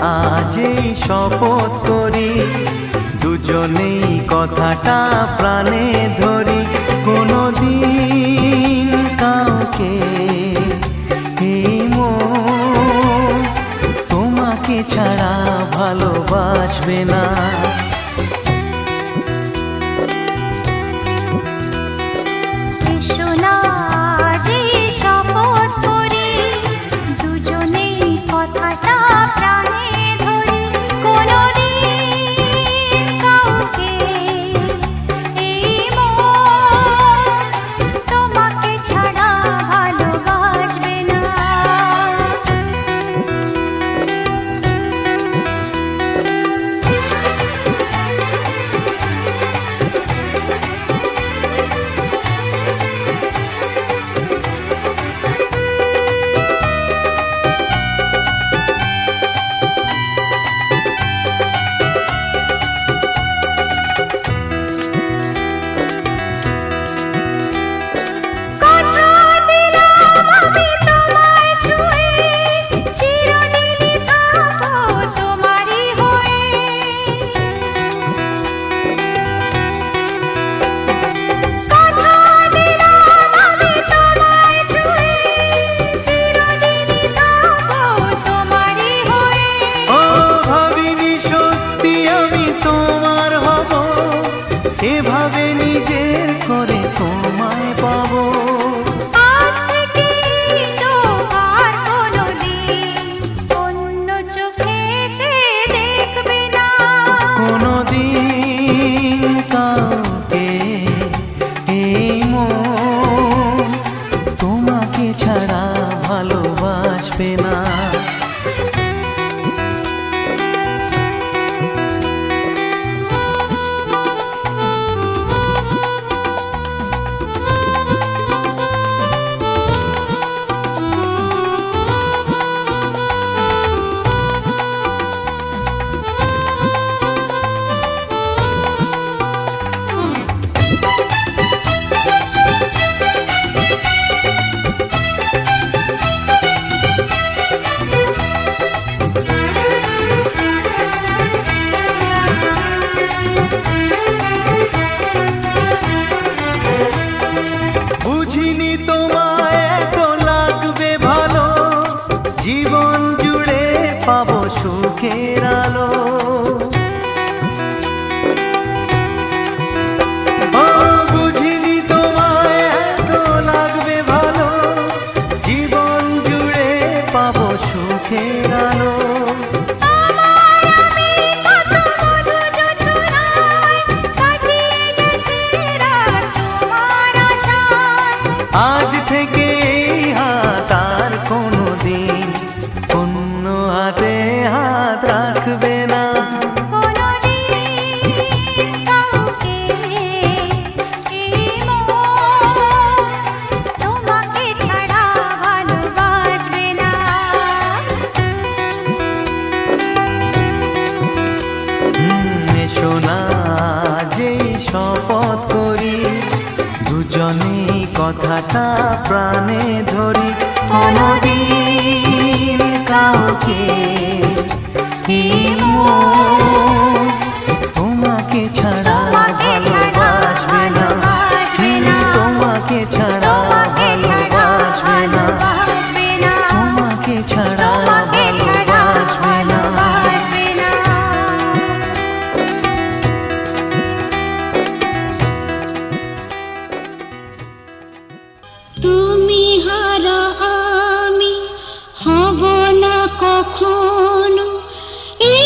আজ এই শপথ করি, দুজনেই কথাটা প্রাণে ধরি, কোনোদিন কাউকে এই মন তোমাকে ছাড়া ভালোবাসবে না। এভাবে নিজের করে তোমায় পাবো, আজ থেকে আর কোনোদিন অন্য চোখে চেয়ে দেখবে না, কোনোদিন কাউকে এই মন তোমাকে ছাড়া ভালোবাসবে না। বুঝিনি তোমায় এত লাগবে ভালো, জীবন জুড়ে পাবো সুখের আলো। বুঝিনি তোমায় এত লাগবে ভালো, জীবন জুড়ে পাবো সুখের আলো। আজ থেকে হাত আর কোনোদিন অন্য হাতে হাত রাখবে না, কোনোদিন কাউকে এই মন তোমাকে ছাড়া ভালোবাসবে না। এসো না যেই শপথ করি, দুজনেই কথাটা প্রাণে ধরি, কোনোদিন কাউকে এই মন তোমাকে ছাড়া ভালোবাসবে না, তোমাকে ছাড়া ভালোবাসবে না, তোমাকে ছাড়া ভালোবাসবে না। তুমি হারা আমি হব না কখনো, এই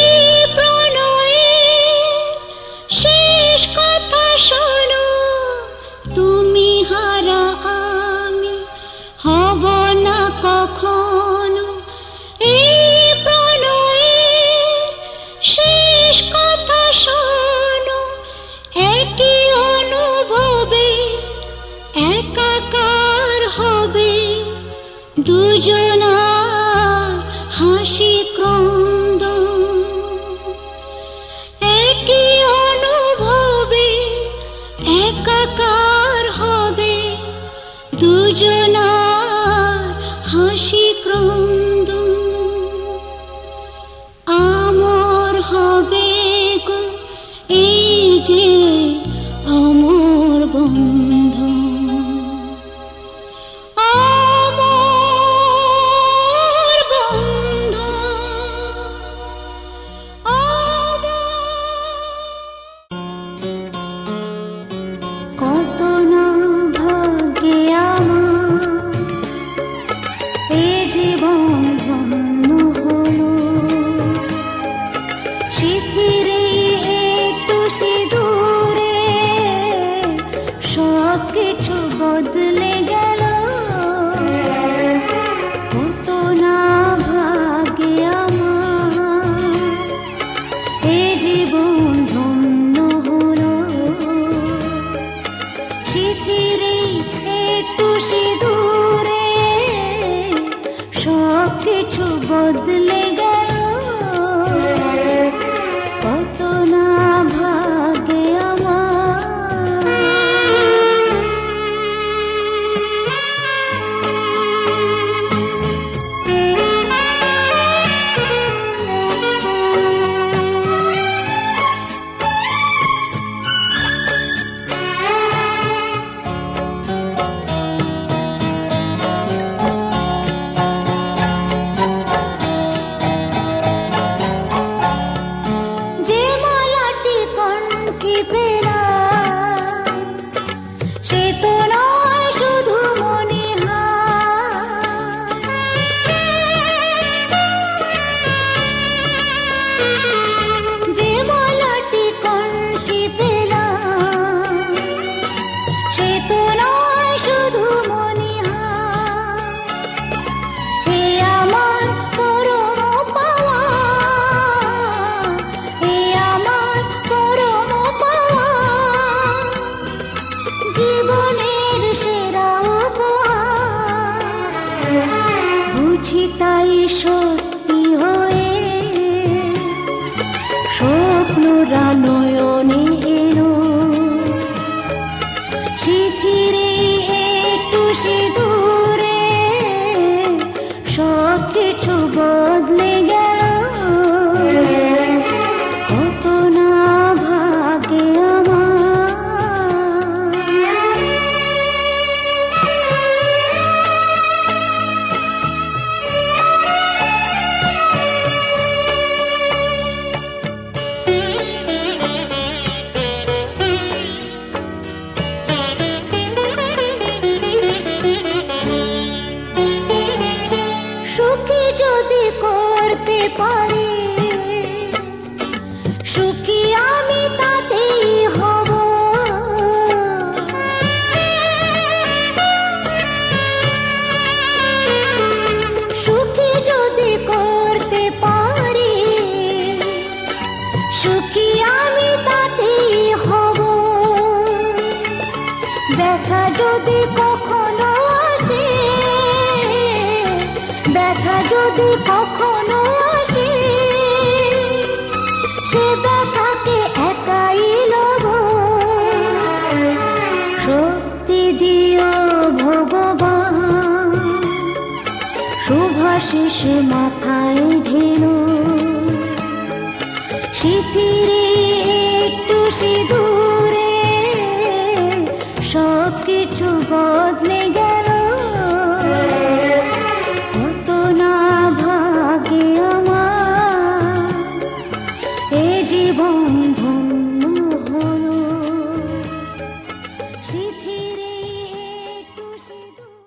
বদলে গেল, কত না ভাগে আমার। যে মালাটি কণ্ঠে পেলাম, সে তো নয় শুধু মণিহার। যে মালাটি কণ্ঠে পেলাম, সে তো নয় শুধু মণিহার। এ আমার পরম পাওয়া, এ আমার পরম পাওয়া, জীবনের সেরা উপহার। বুঝি তাই সত্যি হয়ে স্বপ্নরা নয়নে এলো, শিথিরে একটু সিঁদুরে সব কিছু বদলে গেল, কত না ভাগে সুখী যদি করতে পারি, সুখী আমি তাতেই হব। সুখী যদি করতে পারি, সুখী আমি তাতেই হব। ব্যথা যদি কখনো আসে, ব্যথা যদি কখনো আসে, সে ব্যথাকে একাই লব। শক্তি দিও ভগবান, শুভাশিস মাথায় ঢেলো, শিথিরে একটু সিঁদুরে সব কিছু বদলে গেল, কত না ভাগে আমার। এ জীবন ধন্য হলো, শিথিরে একটু সিঁদুর।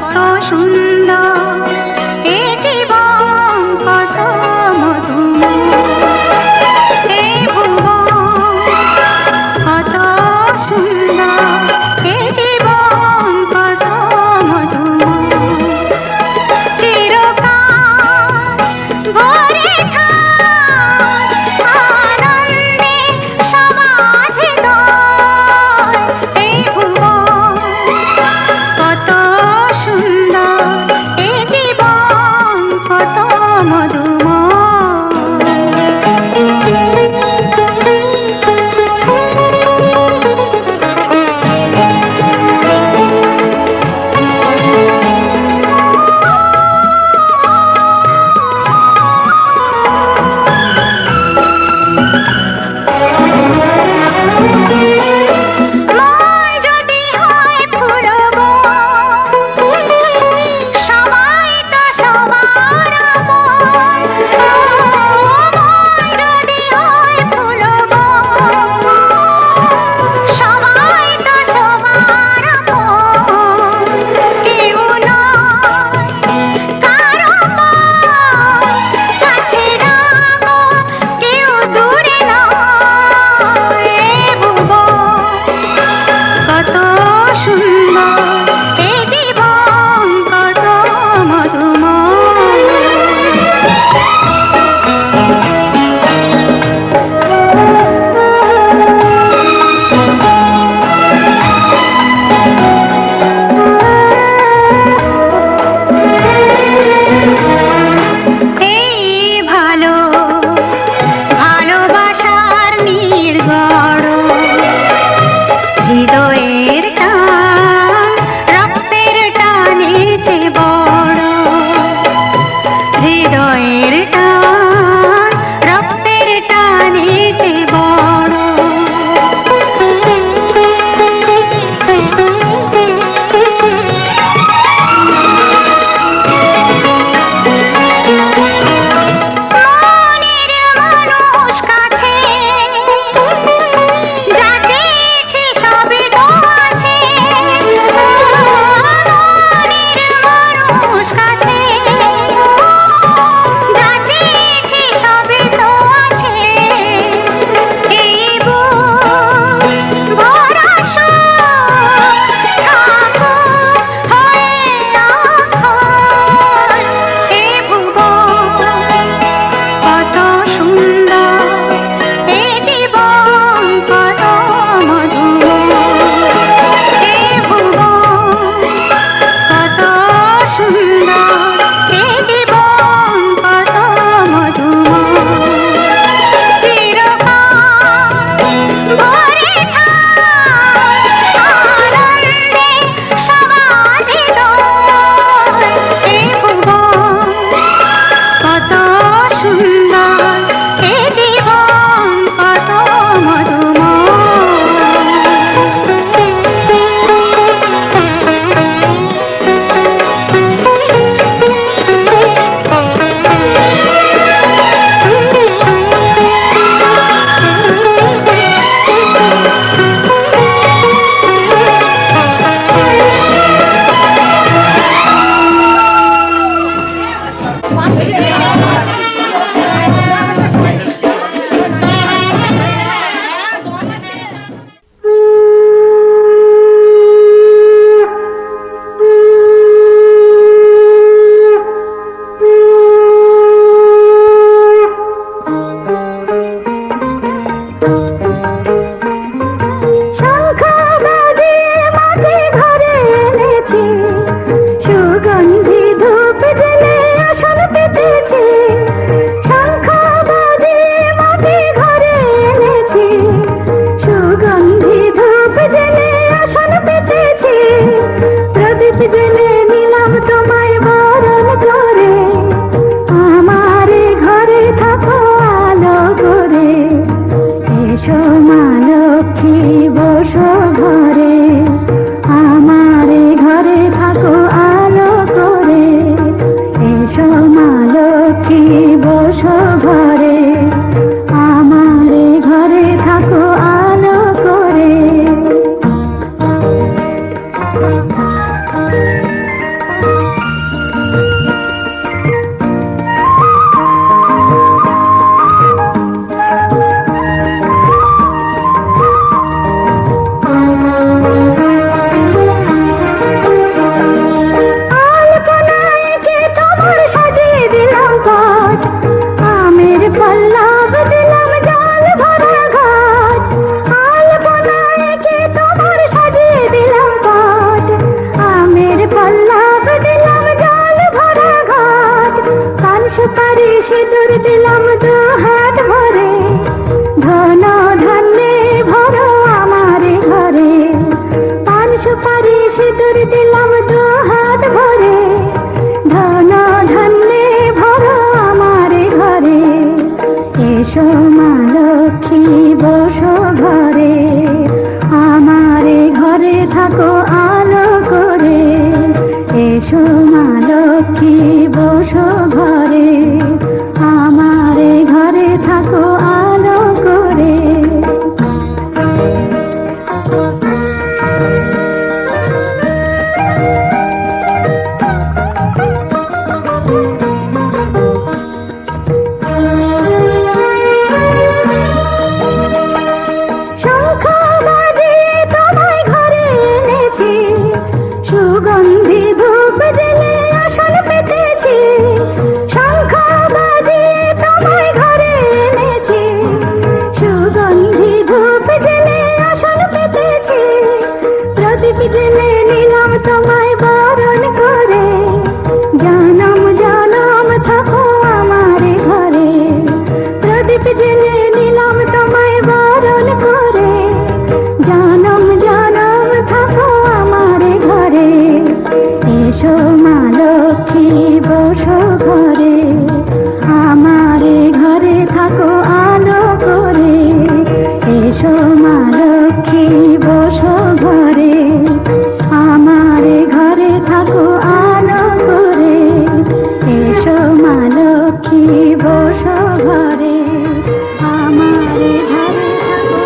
কত সুন্দর এ জীবন, কত মধুময় এ ভুবন, কত সুন্দর এ জীবন, কত মধুময়। চিরকাল ভরে থাক আনন্দে সমাহিত এই ভুবন, কত সুন্দর এ জীবন, কত ময় যদি হয় ফুলব সবাই তো সবার মন, ময় যদি হয় ফুলব সবাই তো সবার মন, কেউ নয় কারো মন কাছে ডাকো, কেউ দূরে নয় এ ভুবন, কত সুন্দর এ জীবন, কত মধুময়। এই ভালো ভালোবাসার নির্গড় হৃদয়ের টান, রক্তের টানে যে বড়, হৃদয়ের টান, রক্তের টানে যে বড়। মনের মানুষ কাছে যা চেয়েছি সবই তো আছে, মনের মানুষ কাছে যা চেয়েছি সবই তো আছে, এই বুক ভরা সুখ থাকুক হয়ে অক্ষয় এ ভুবন, কত সুন্দর এ জীবন, কত মধুময় এ ভুবন, কত সুন্দর এ জীবন, কত মধুময়। চিরকাল ভরে থাক আনন্দে সমাহিত এই ভুবন, কত সুন্দর এ জীবন, কত শঙ্খ বাজিয়ে মাটি ঘরে এনেছি, সুগন্ধি ধূপ জেলে আসন পেতেছি। শঙ্খ বাজিয়ে মাটি ঘরে এনেছি, সুগন্ধি ধূপ জেলে আসন পেতেছি। প্রদীপ জেলে নিলাম তোমায় বরণ করে, আমার ঘরে থাকো আলো করে। এসো মা লক্ষ্মী বসো ঘরে, আমার ঘরে থাকো আলো করে। এসো মা লক্ষ্মী বসো ঘরে, আমার ঘরে থাকো আলো করে। লক্ষ্মী বসো ঘরে, আমারে ঘরে থাকো আলো করে। শঙ্খ বাজিয়ে তোমায় ঘরে এনেছি, সুগন্ধি ধূপ জেলে আসন পেতেছি। শঙ্খ বাজিয়ে তোমায় ঘরে এনেছি, সুগন্ধি ধূপ জেলে আসন পেতেছি। প্রদীপ জেলে নিলাম তোমায় বরণ করে, জনম জনম থাকো আমারে ঘরে। প্রদীপ জেলে নিলাম তোমায় বরণ করে, জনম জনম থাকো আমারে ঘরে। এসো মা লক্ষ্মী বসো ঘরে, আমারে ঘরে থাকো আলো করে। এসো মা লক্ষ্মী বসো ঘরে, আমারে ঘরে থাকো আলো করে। এসো মা লক্ষ্মী বসো ঘরে, আমারে ঘরে থাকো।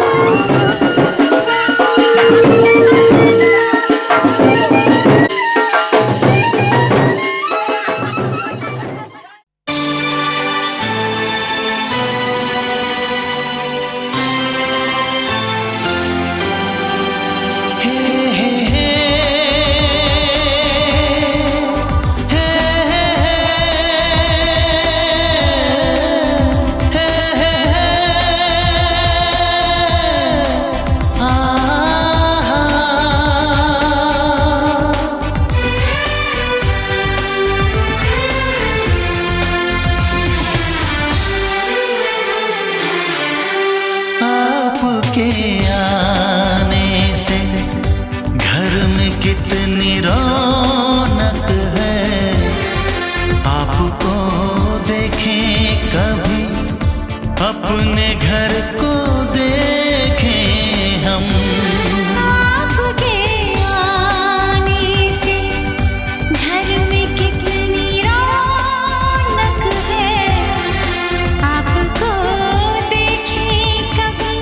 आपके आने से घर में कितनी रौनक है, आपको देखें कभी अपने घर को देखें हम। आपके आने से घर में कितनी रौनक है, आपको देखे कभी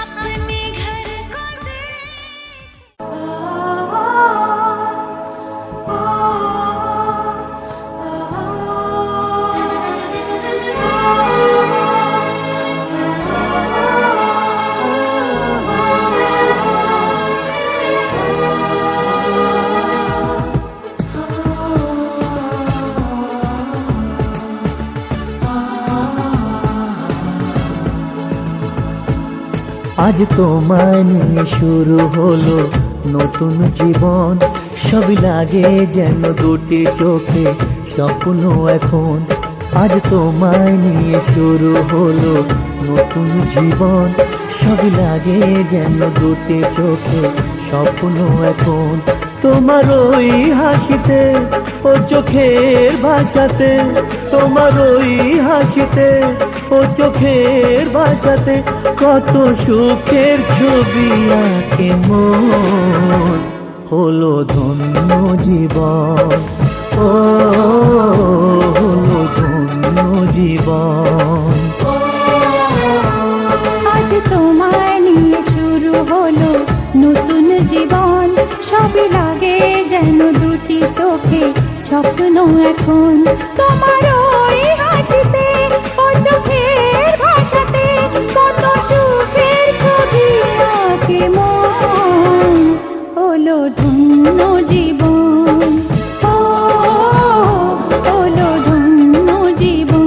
अपने घर को আজ তোমায় নিয়ে শুরু হলো নতুন জীবন, সবই লাগে যেন দুটি চোখে স্বপ্ন এখন। আজ তোমায় নিয়ে শুরু হলো নতুন জীবন, সবই লাগে যেন দুটি চোখে স্বপ্ন এখন। তোমার ওই হাসিতে ও চোখের ভাষাতে, তোমার ওই হাসিতে ও চোখের ভাষাতে কত সুখের ছবি আঁকে মন। হলো ধন্য জীবন, ও হলো ধন্য জীবন। আজ তোমায় নিয়ে শুরু হলো নতুন জীবন, সবই লাগে যেন দুটি চোখে স্বপ্ন এখন। তোমার ওই হাসিতে ও চোখের ভাষাতে কত সুখের ছবি আঁকে মন। হলো ধন্য জীবন, ও হলো ধন্য জীবন।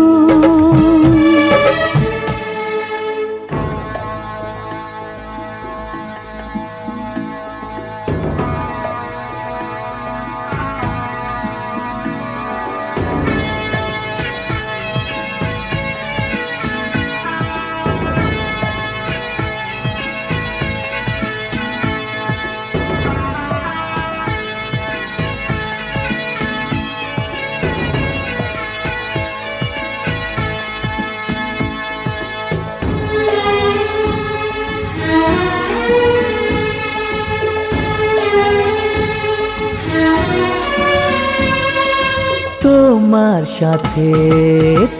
তোমার সাথে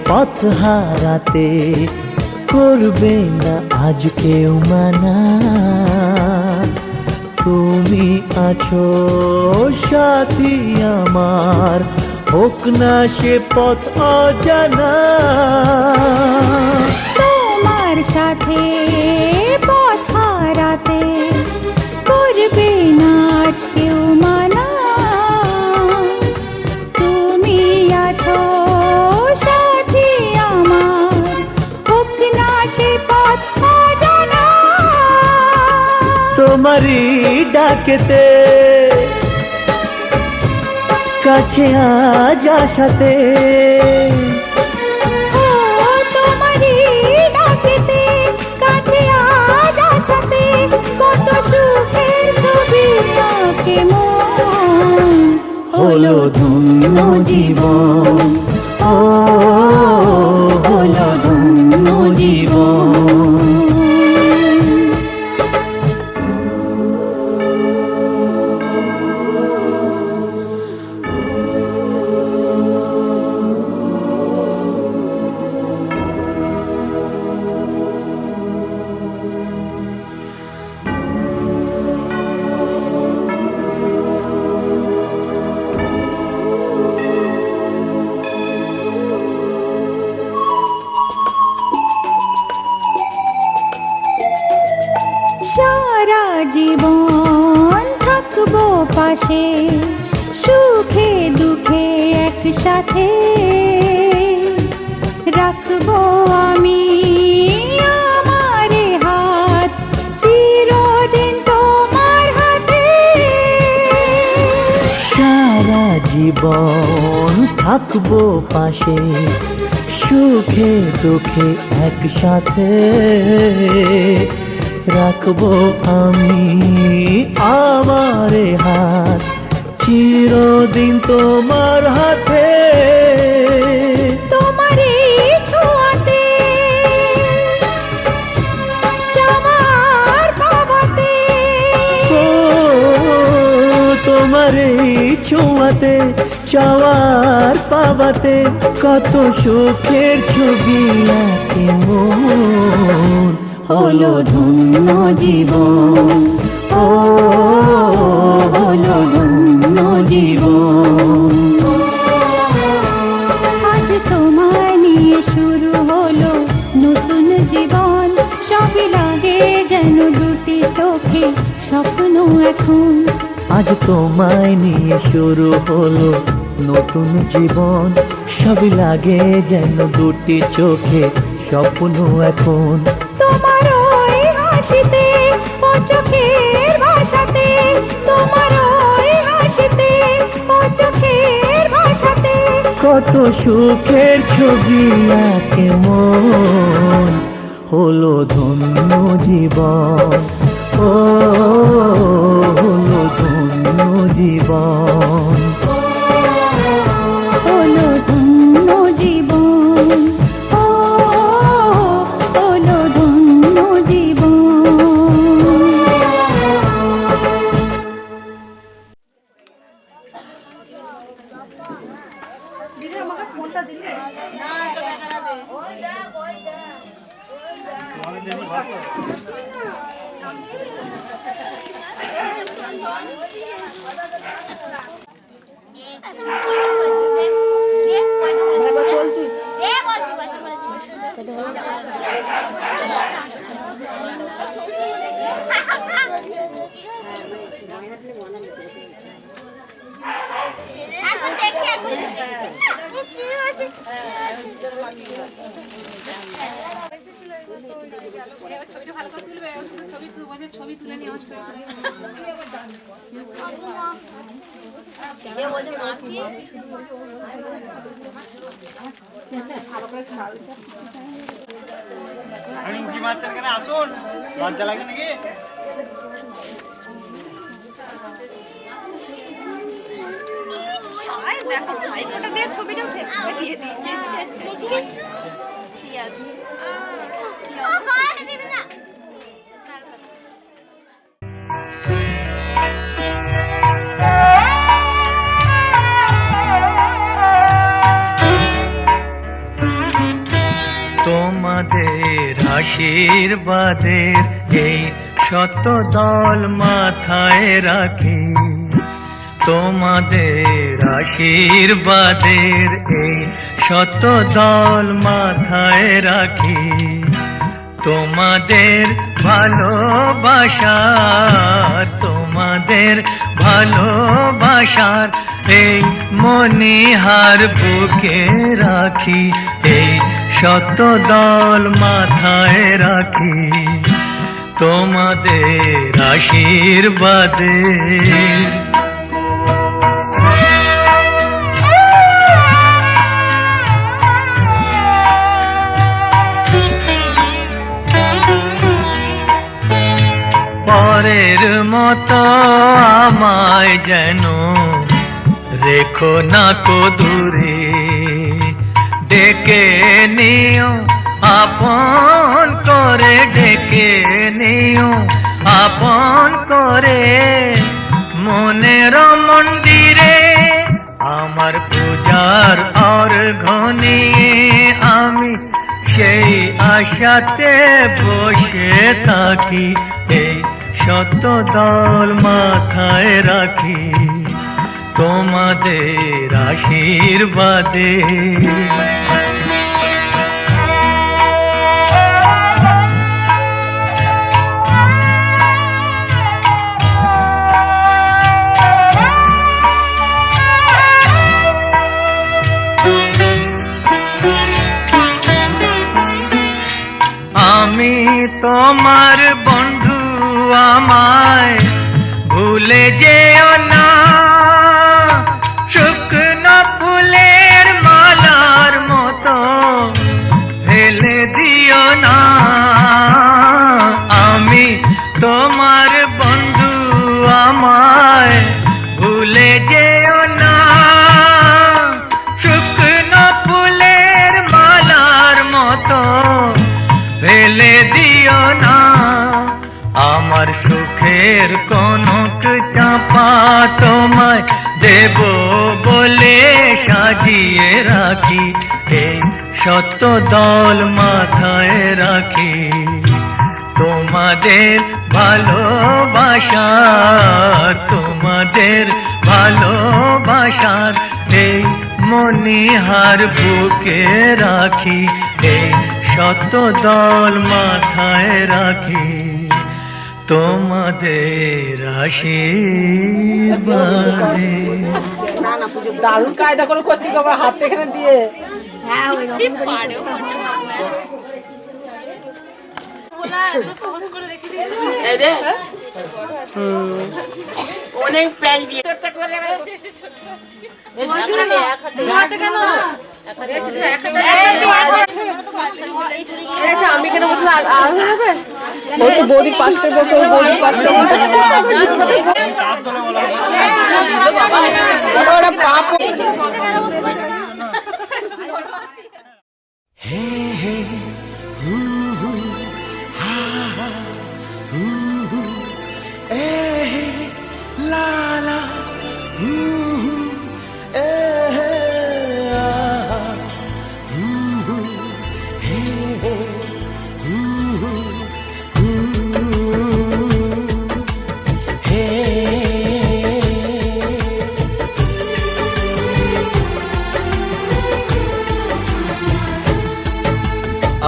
পথ হারাতে করবে না আজ কেউ মানা। তুমি আছো সাথী আমার, হোক না সে পথ অজানা। তোমার সাথে পথ হারাতে করবে না আজ কেউ মানা। তুমি আছো সাথী আমার, হোক না সে পথ অজানা। তোমারই ডাকেতে কাছে আজ আসাতে, তোমারই ডাকেতে কাছে আজ আসাতে কত সুখের ছবি আঁকে মন। হলো ধন্য জীবন, ও হলো ধন্য জীবন। সারা জীবন থাকবো পাশে, সুখে দুঃখে একসাথে রাখবো আমি আমার হাত চিরদিন তোমার হাতে। সারা জীবন থাকবো পাশে, সুখে দুঃখে একসাথে রাখবো আমি আমার হাত চিরদিন তোমার হাতে। তোমারই ছোঁয়াতে চাওয়ার পাওয়াতে, তোমারই ছোঁয়াতে চাওয়ার পাওয়াতে কত সুখের ছবি আঁকে মন। হলো ধন্য জীবন, ও হলো ধন্য জীবন। আজ তোমায় নিয়ে শুরু হলো নতুন জীবন। সবই লাগে যেন দুটি চোখে স্বপ্ন এখন। আজ তোমায় নিয়ে শুরু হলো নতুন জীবন, সবই লাগে যেন দুটি চোখে স্বপ্ন এখন। তোমার ওই হাসিতে ও চোখের ভাষাতে, তোমার ওই হাসিতে ও চোখের ভাষাতে কত সুখের ছবি আঁকে মন। হলো ধন্য জীবন, ও হলো ধন্য জীবন। হলো ধন্য জীবন, ও হলো ধন্য জীবন। ছবি তুলে নিয়ে আমি মুখি মারছেন কেন? আসুন, লজ্জা লাগে নাকি? দেখো ভাইফোঁটা দিয়ে ছবিটা ফেসবুকে দিয়ে দিয়েছে। ঠিক আছে। আশীর্বাদের এই শত দল মাথায় রাখি, তোমাদের আশীর্বাদের এই শত দল মাথায় রাখি। তোমাদের ভালোবাসার, তোমাদের ভালোবাসার এই মনিহার বুকে রাখি, এই শত দল মাথায় রাখি, তোমাদের আশীর্বাদের। পরের মতো আমায় যেন রেখো না কো দূরে, ডেকে নিও আপন করে, ডেকে নিও আপন করে মনের মন্দিরে। আমার পূজার অর্ঘ্য নিয়ে আমি সেই আশাতে বসে থাকি, এই শত দল মাথায় রাখি, তোমাদের আশীর্বাদে। আমি তোমার বন্ধু, আমায় ভুলে যেও না, শুকনো ফুলের মালার মতো ফেলে দিও না। আমি তোমার বন্ধু, আমায় ভুলে যেও না, শুকনো ফুলের মালার মতো ফেলে দিও না। আমার সুখের কনক চাপা তোমায় দেব বলে সাজিয়ে রাখি, এই শত দল মাথায় রাখি, তোমাদের ভালোবাসার, তোমাদের ভালোবাসার এই মনিহার বুকে রাখি, এই শত দল মাথায় রাখি, তোমাদের আশীর্বাদে। না না পুজো দারুণ কায়দা করে করছি, আমার হাত এখানে দিয়ে। হ্যাঁ পারেও বলা এত সহজ করে রেখে দিয়েছো। অনেক প্রাইজ দিয়ে আমি কেন বসে আর হবে বৌদি পাঁচটা বসে বৌদি পাঁচটা ওরা পাপ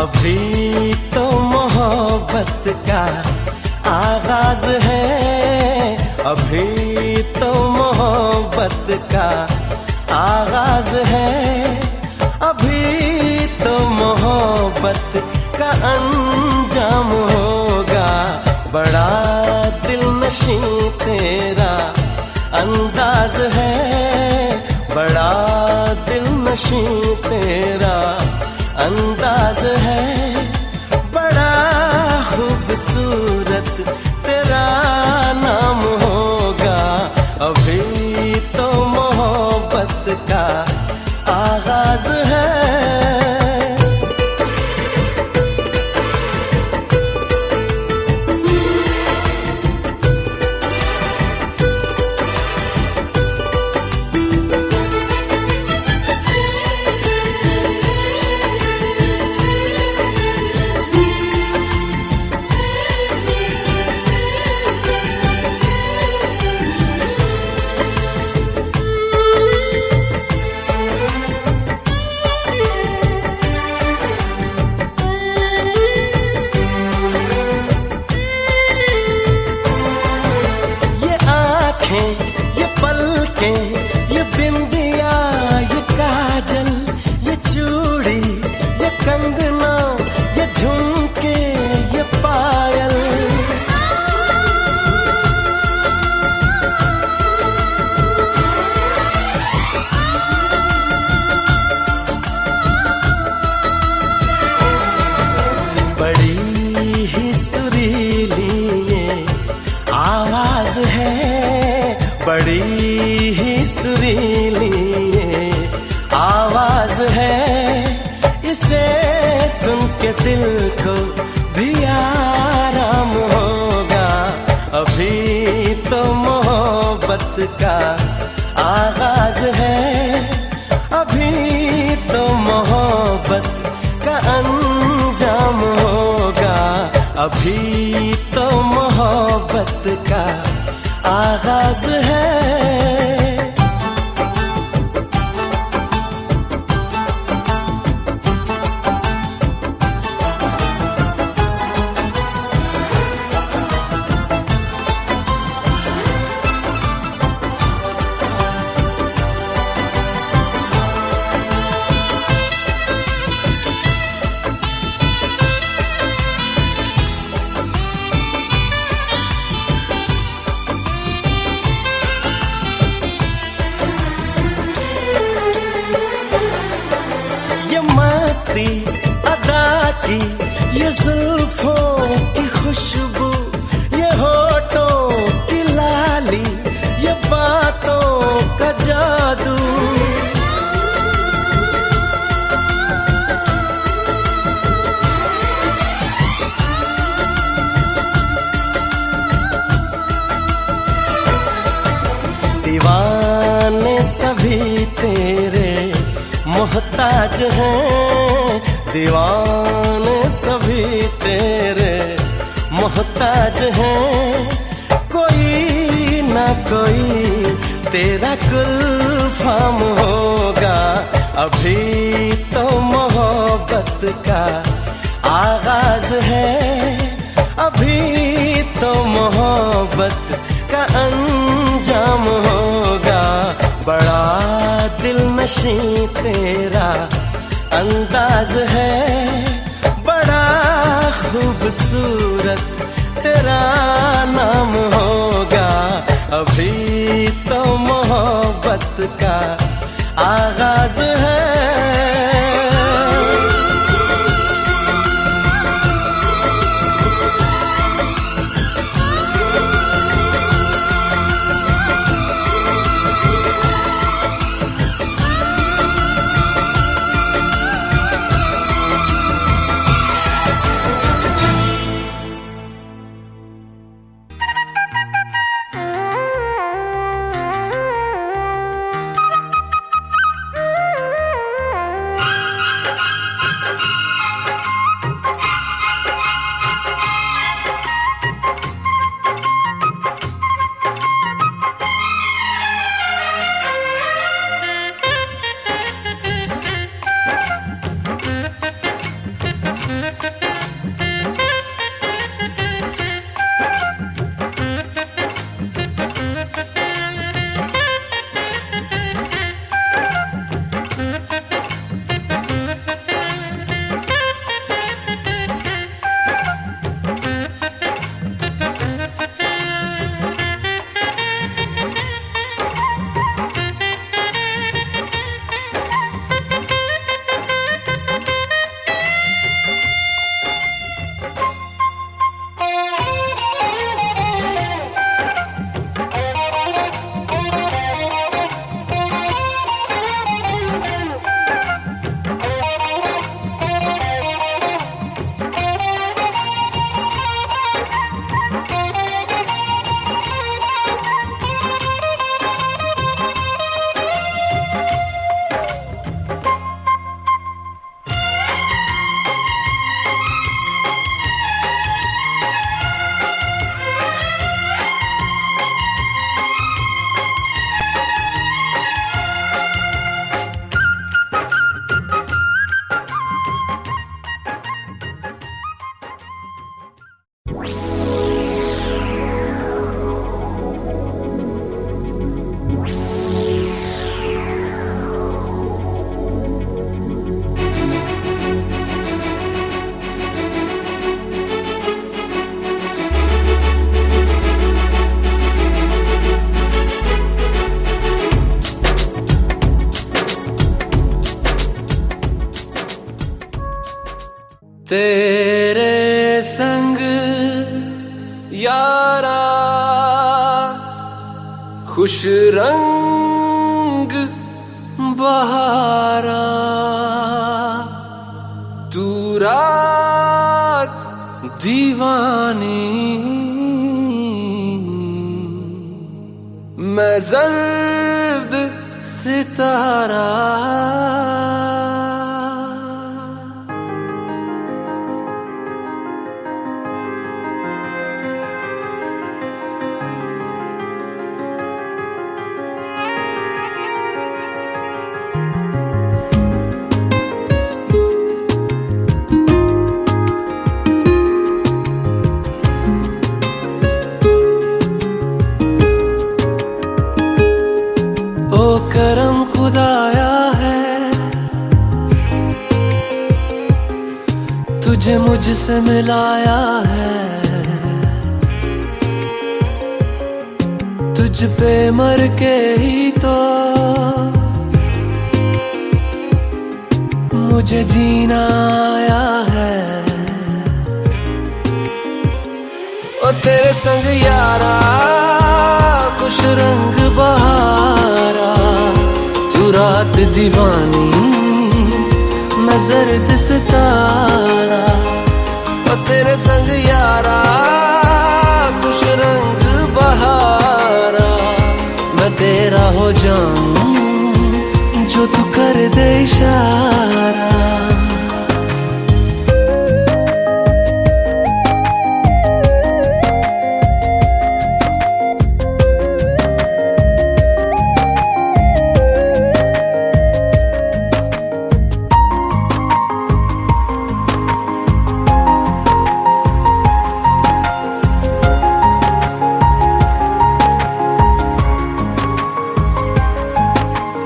अभी तो मोहब्बत का आगाज है, अभी तो मोहब्बत का आगाज है, अभी तो मोहब्बत का अंजाम होगा। बड़ा दिलनशी तेरा अंदाज है, बड़ा दिलनशी तेरा अंदाज है, बड़ा खूबसूरत तेरा नाम होगा। अभी तो मोहब्बत का आगाज है। में ये बिंदिया, ये काजल, ये चूड़ी, ये कंगना, ये झुमके, ये पायल, बड़ी ही सुरीली ये आवाज है, बड़ी ही सुरीली ये आवाज है, इसे सुन के दिल को भी आराम होगा। अभी तो मोहब्बत का आगाज है, अभी तो मोहब्बत का अंजाम होगा, अभी तो मोहब्बत का आगाज है। ये मस्ती अदा की, ये जुल्फों की खुशबू, ये होठों की लाली, ये बातों का जादू, दीवाने सभी तेरे मोहताज हैं, दीवाने सभी तेरे मोहताज हैं, कोई ना कोई तेरा गुलफाम होगा। अभी तो मोहब्बत का आगाज है, अभी तो मोहब्बत का अंजाम होगा। बड़ा दिल नशीं तेरा अंदाज है, बड़ा खूबसूरत तेरा नाम होगा। अभी तो मोहब्बत का आगाज है। तेरे संग यारा खुश रंग बहारा, तू रात दीवानी, मैं जर्द सितारा। करम खुदाया है तुझे मुझसे मिलाया है, तुझ पे मर के ही तो मुझे जीना आया है। ओ तेरे संग यारा खुश रंग बहारा, तू रात दीवानी, मैं जर्द सितारा। ओ तेरे संग यारा खुश रंग बहारा, मैं तेरा हो जाऊं जो तू कर दे इशारा।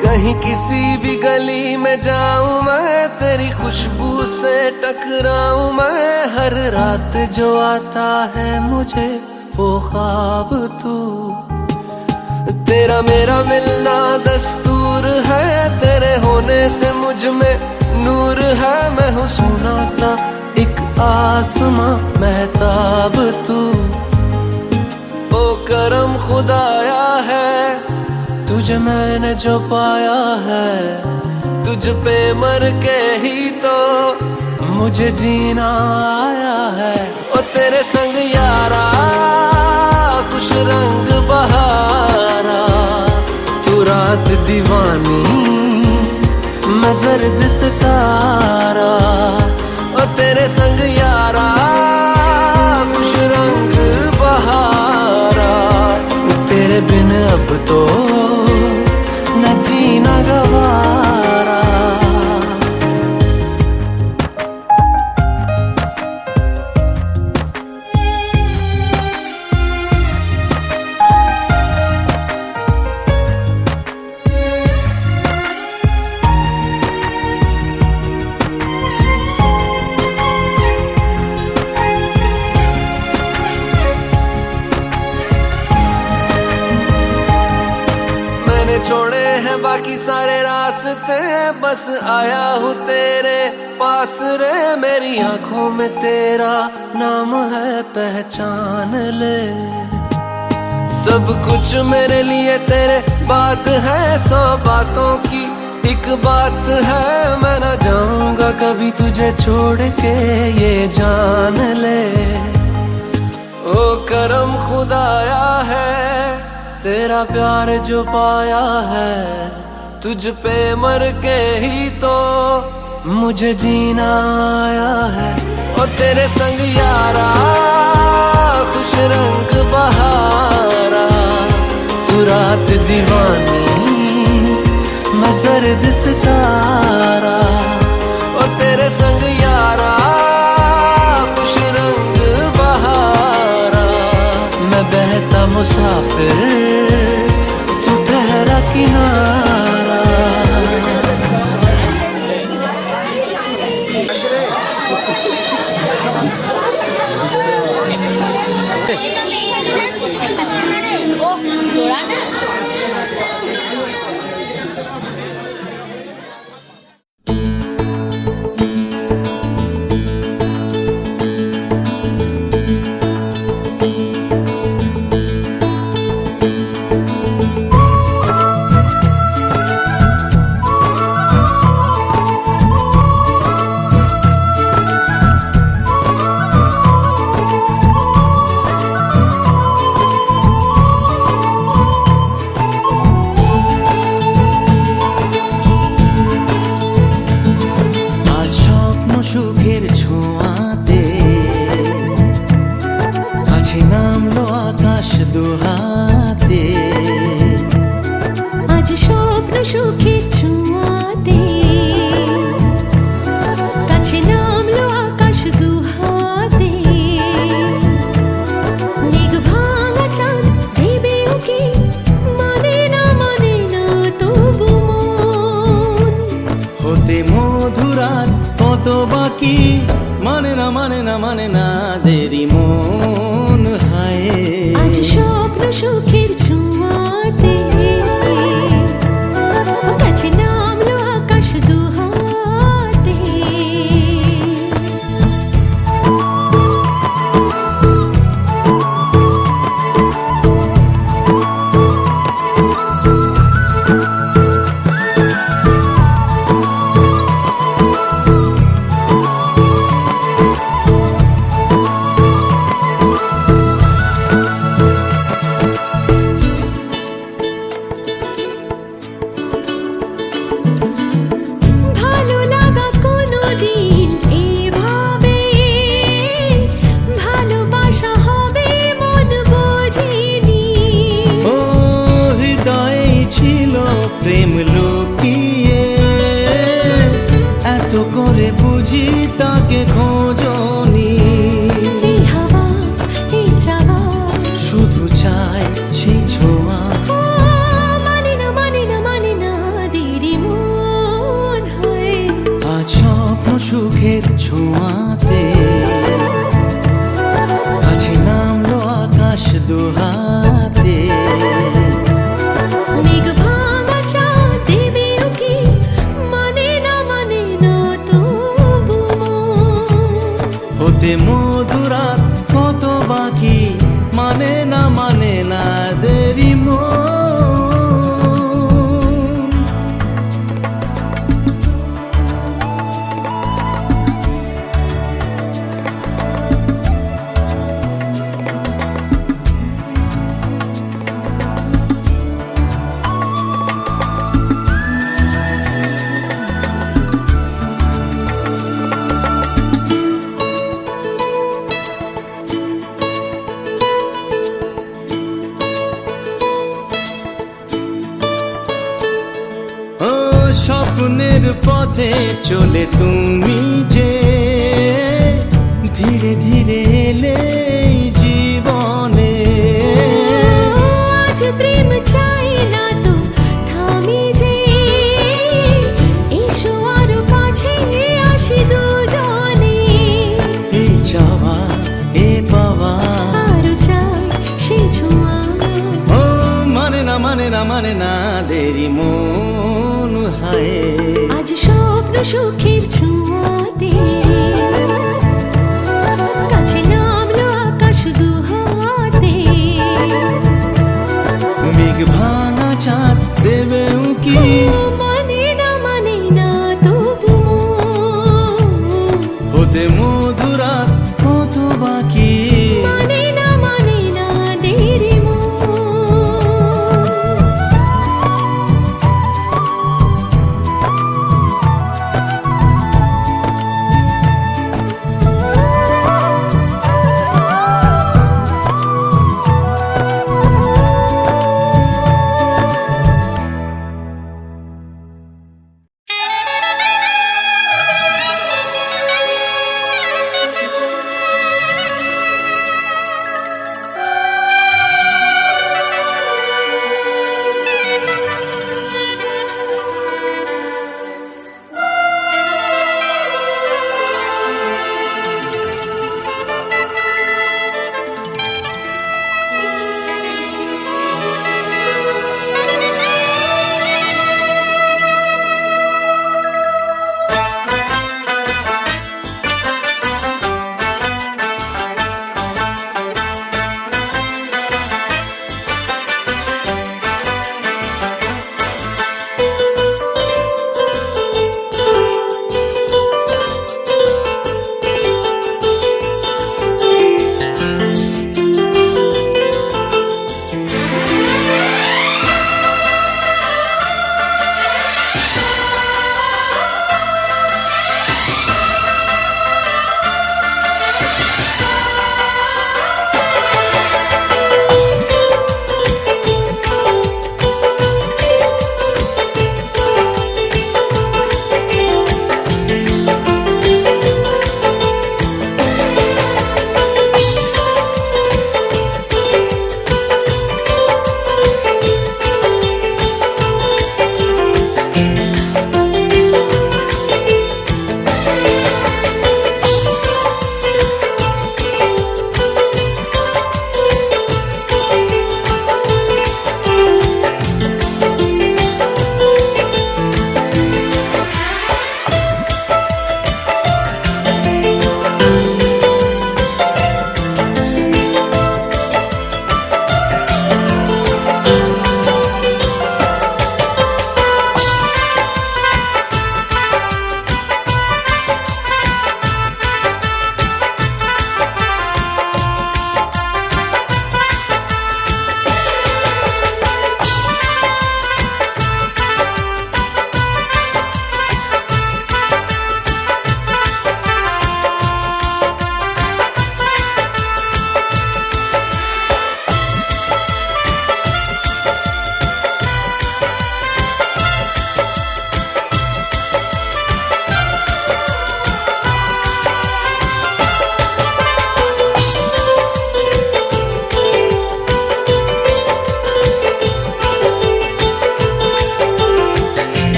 कहीं किसी भी गली में जाऊं मैं, तेरी खुशबू से टकराऊं मैं, हर रात जो आता है मुझे वो ख्वाब तू। तेरा मेरा मिलना दस्तूर है, तेरे होने से मुझ में नूर है, मैं हूँ सोना सा एक आसमां महताब तू। ओ करम खुदाया है तुझे मैंने जो पाया है, तुझ पे मर के ही तो मुझे जीना आया है। ओ तेरे संग यारा खुश रंग बहारा, तू रात दीवानी, मैं जर्द सितारा। ओ तेरे संग यारा खुश रंग बहारा, तेरे बिन अब तो न जीना गवारा। छोड़े हैं बाकी सारे रास्ते, बस आया हूँ तेरे पास रे। मेरी आंखों में तेरा नाम है पहचान ले, सब कुछ मेरे लिए तेरे बात है, 100 बातों की एक बात है, मैं ना जाऊंगा कभी तुझे छोड़ के ये जान ले। ओ करम खुदाया है तेरा प्यार जो पाया है, तुझ पे मर के ही तो मुझे जीना आया है। ओ तेरे संग यारा खुश रंग बहारा, तू रात दीवानी, मैं जर्द सितारा। ओ तेरे संग यारा खुश रंग बहारा, मैं बहता मुसाफिर, तू ठहरा किनारा। সুখের ছোঁয়াতে কাছে নামলো আকাশ দুহাতে মেঘ ভাঙা চাঁদ দেবে ওকে মানে না তবু মন হতে মধুরাত কত বাকি মানে না দেরি মন হায় আজ স্বপ্ন সুখের ছোঁয়াতে কাছে নামলো আকাশ দুহাতে ভালো লাগা কোনোদিন এভাবে ভালোবাসা হবে মন বোঝেনি ও হৃদয়ে ছিল প্রেম লুকিয়ে এত করে বুঝি তাকে খোঁজনি এই হাওয়া এই চাওয়া শুধু চাই সেই ছোঁয়া ও মানে না দেরি মন হয় আজ স্বপ্ন সুখের ছোঁয়াতে কাছে নামলো আকাশ দুহাতে মেঘ ভাঙা চাঁদ দেবে ওকে মানে না তবু মন হতে মধুরাত কত বাকি মানে না দেরি মন ও স্বপ্নের পথে চলে তুমি যে ধীরে ধীরে এলে এই জীবনে আজ প্রেম চাই না তো থামি যে এসো আরো কাছে আসি দুজনে এই চাওয়া এ পাওয়া আরো চাই সেই ছোঁয়া ও মানে না দেরি মন হায় আজ স্বপ্ন সুখের ছোঁয়াতে কাছে নামলো আকাশ দুহাতে মেঘ ভাঙা চাঁদ দেবে উকি মানে না তবু মন হতে মধুরাত কত বাকি মানে না দেরি মন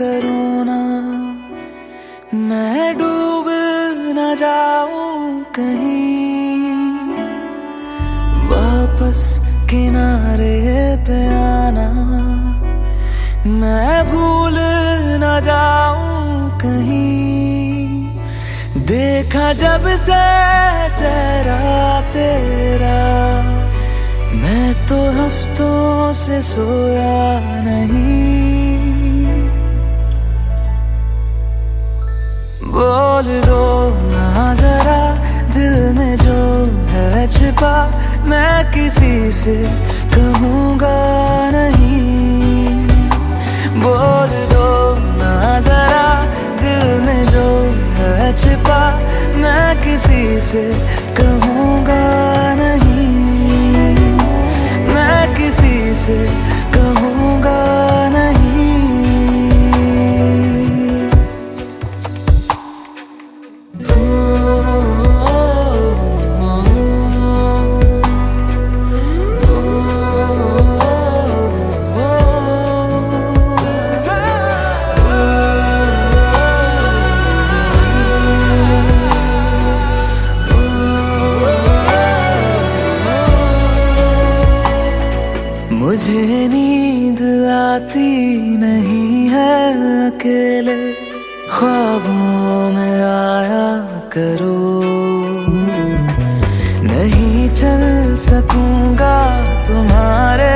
करूँ ना, मैं डूब न जाऊं कहीं, वापस किनारे पे आना, मैं भूल न जाऊं कहीं। देखा जब से चेहरा तेरा, मैं तो हफ्तों से सोया नहीं। बोल दो ना जरा दिल में जो है छिपा, मैं किसी से कहूँगा नहीं। बोल दो ना जरा दिल में जो है छिपा, मैं किसी से कहूँगा नहीं, मैं किसी से कहूँगा नहीं। मुझे नींद आती नहीं है अकेले, ख्वाबों में आया करो। नहीं चल सकूंगा तुम्हारे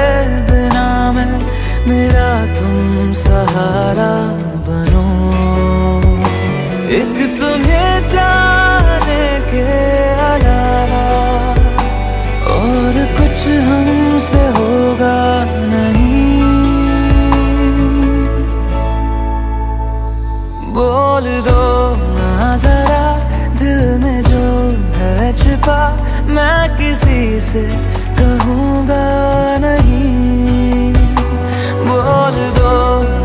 बिना मैं, मेरा तुम सहारा बनो। एक तुम्हें जाने के अलावा और कुछ हमसे होगा नहीं। बोल दो ना जरा दिल में जो है छिपा, मैं किसी से कहूँगा नहीं। बोल दो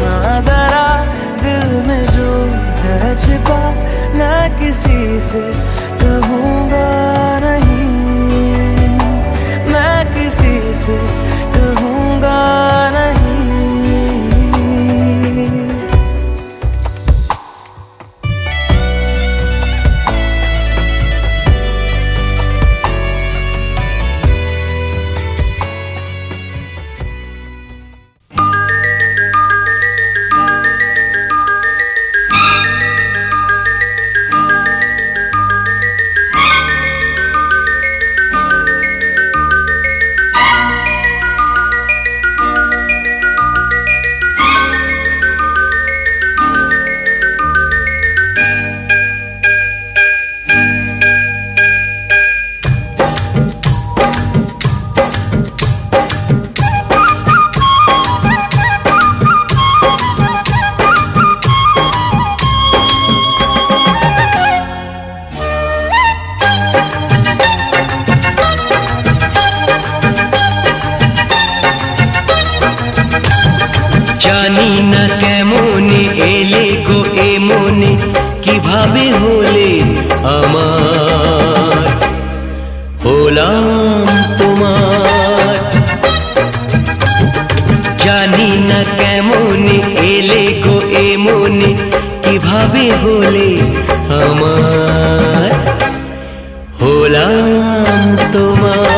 ना जरा दिल में जो है छिपा, मैं किसी से कहूँगा नहीं, मैं किसी से कहूँगा नहीं। জানি না কেমনে এলে গো এ মনে, কিভাবে হলে আমার, হলাম তোমার। জানি না কেমনে এলে গো এ মনে, কিভাবে হলে আমার, হলাম তোমার।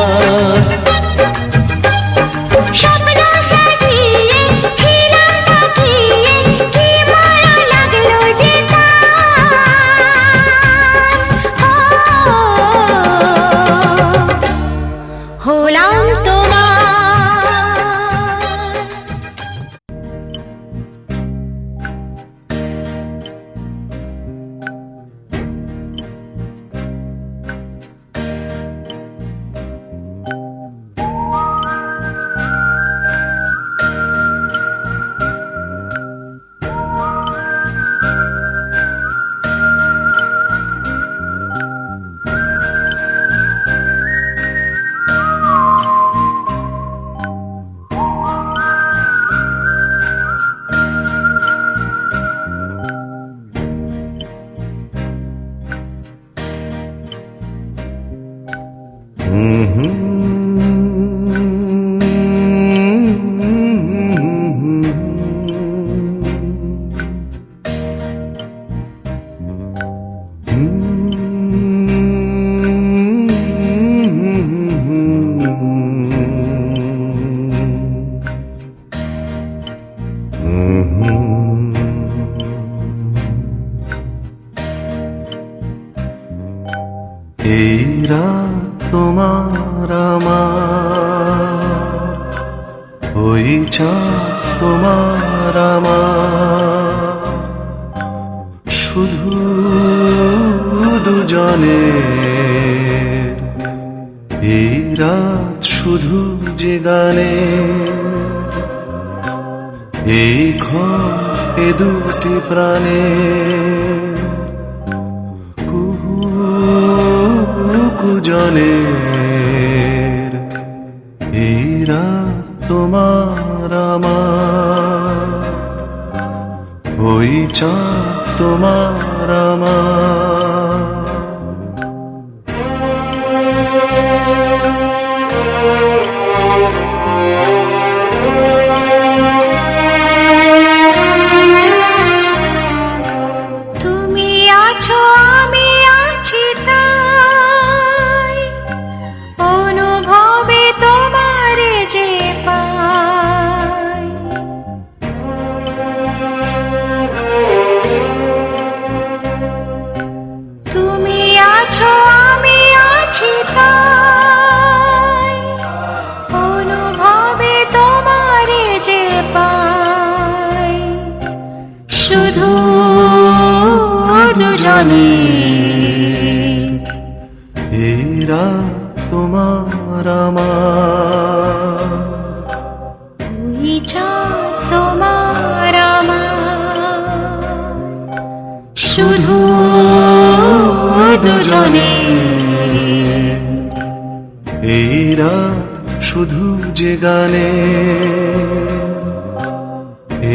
এই রাত তোমার আমার, ওই চাঁদ তোমার আমার, শুধু দুজনের এই রাত শুধু যে গানে, এই ঘর এ দুটি প্রাণে কুজনের এই রাত তোমার আমার, ওই চাঁদ তোমার আমার। তুমি আছো আমি আছি তাই, অনুভবে তোমার যে পাই। তুমি আছো আমি আছি তাই, অনুভবে তোমার যে পাই। শুধু দুজনে এই রাত তোমার আমার, ওই চাঁদ তোমার আমার, শুধু দুজনে এই রাত শুধু যে গানে,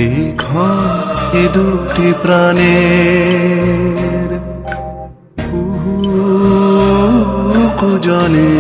এই ঘর এ দুটি প্রাণের কুজনে